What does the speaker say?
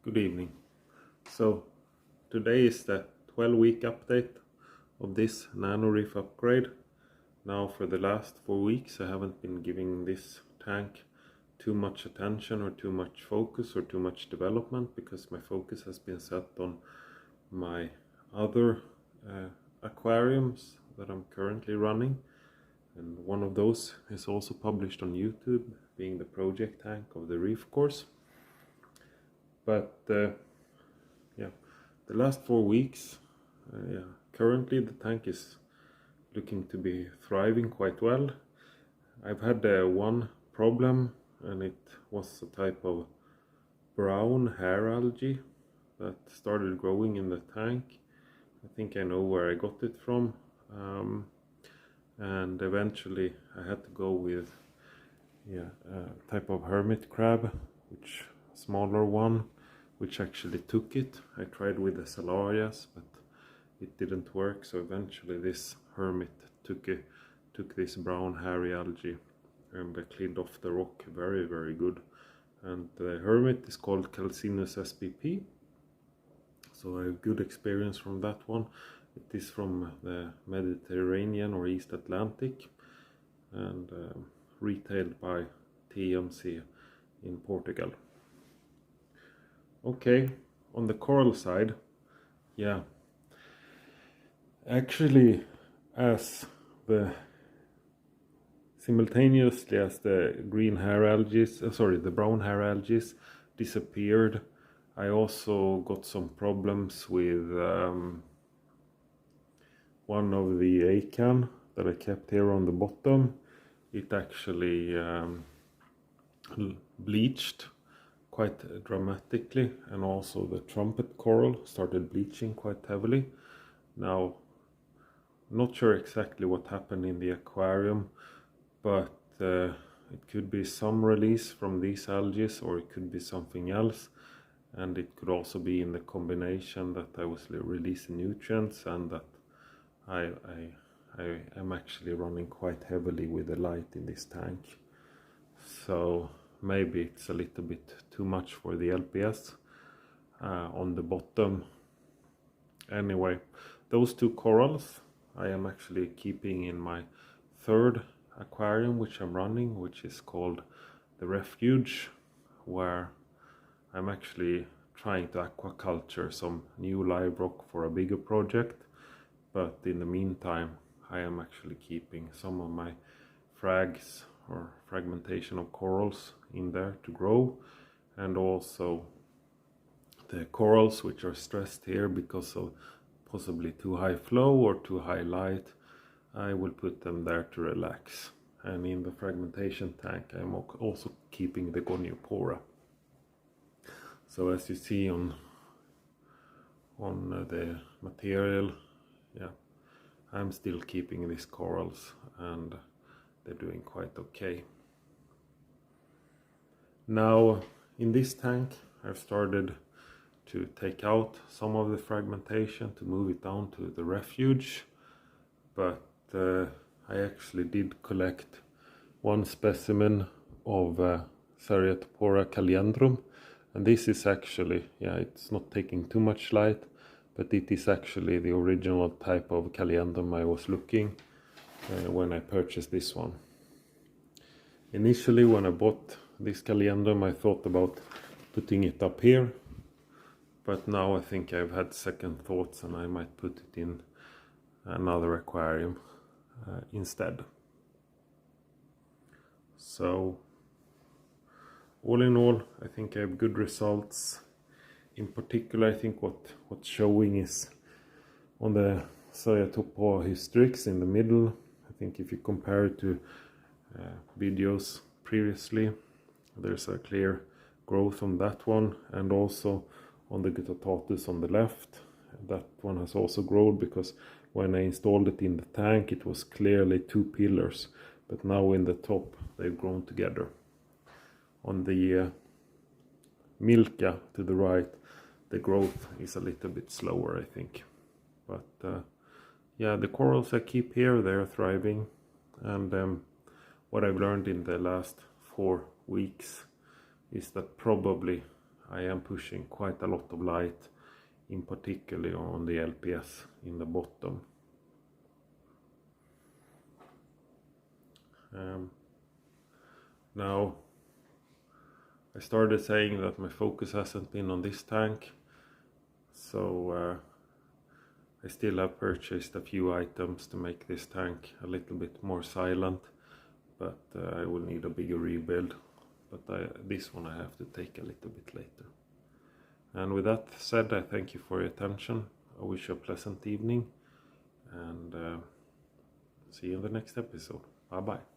Good evening. So today is the 12-week update of this Nano-Reef upgrade. Now for the last 4 weeks I haven't been giving this tank too much attention or too much focus or too much development, because my focus has been set on my other aquariums that I'm currently running, and one of those is also published on YouTube, being the project tank of the reef course. But yeah, the last 4 weeks, currently the tank is looking to be thriving quite well. I've had one problem, and it was a type of brown hair algae that started growing in the tank. I think I know where I got it from, and eventually I had to go with a type of hermit crab, which smaller one, which actually took it. I tried with the salarias, but it didn't work, so eventually this hermit took this brown hairy algae and cleaned off the rock very good. And the hermit is called Calcinus spp, so I have good experience from that one. It is from the Mediterranean or East Atlantic, and retailed by TMC in Portugal. Okay, on the coral side, yeah, actually simultaneously as the the brown hair algae disappeared, I also got some problems with one of the acan that I kept here on the bottom. It actually bleached quite dramatically, and also the trumpet coral started bleaching quite heavily. Now, not sure exactly what happened in the aquarium, but it could be some release from these algae, or it could be something else, and it could also be in the combination that I was releasing nutrients and that I am actually running quite heavily with the light in this tank. So maybe it's a little bit too much for the LPS on the bottom. Anyway, those two corals I am actually keeping in my third aquarium which I'm running, which is called the Refuge, where I'm actually trying to aquaculture some new live rock for a bigger project. But in the meantime I am actually keeping some of my frags or fragmentation of corals in there to grow, and also the corals which are stressed here because of possibly too high flow or too high light, I will put them there to relax. And in the fragmentation tank I'm also keeping the Goniopora. So as you see on the material, yeah, I'm still keeping these corals, and they're doing quite okay. Now in this tank I've started to take out some of the fragmentation to move it down to the Refuge, but I actually did collect one specimen of Ceratopora caliandrum, and this is actually, it's not taking too much light, but it is actually the original type of caliandrum I was looking when I purchased this one. Initially when I bought this caliandrum I thought about putting it up here, but now I think I've had second thoughts and I might put it in another aquarium instead. So all in all I think I have good results. In particular I think what's showing is on the Ceratopora hystrix in the middle. I think if you compare it to videos previously, there's a clear growth on that one, and also on the Guttatatus on the left. That one has also grown, because when I installed it in the tank it was clearly two pillars, but now in the top they've grown together. On the Milka to the right, the growth is a little bit slower I think, but yeah, the corals I keep here, they're thriving, and what I've learned in the last 4 weeks is that probably I am pushing quite a lot of light, in particular on the LPS in the bottom. Now I started saying that my focus hasn't been on this tank, so I still have purchased a few items to make this tank a little bit more silent, but I will need a bigger rebuild. But this one I have to take a little bit later. And with that said, I thank you for your attention. I wish you a pleasant evening, and see you in the next episode. Bye bye.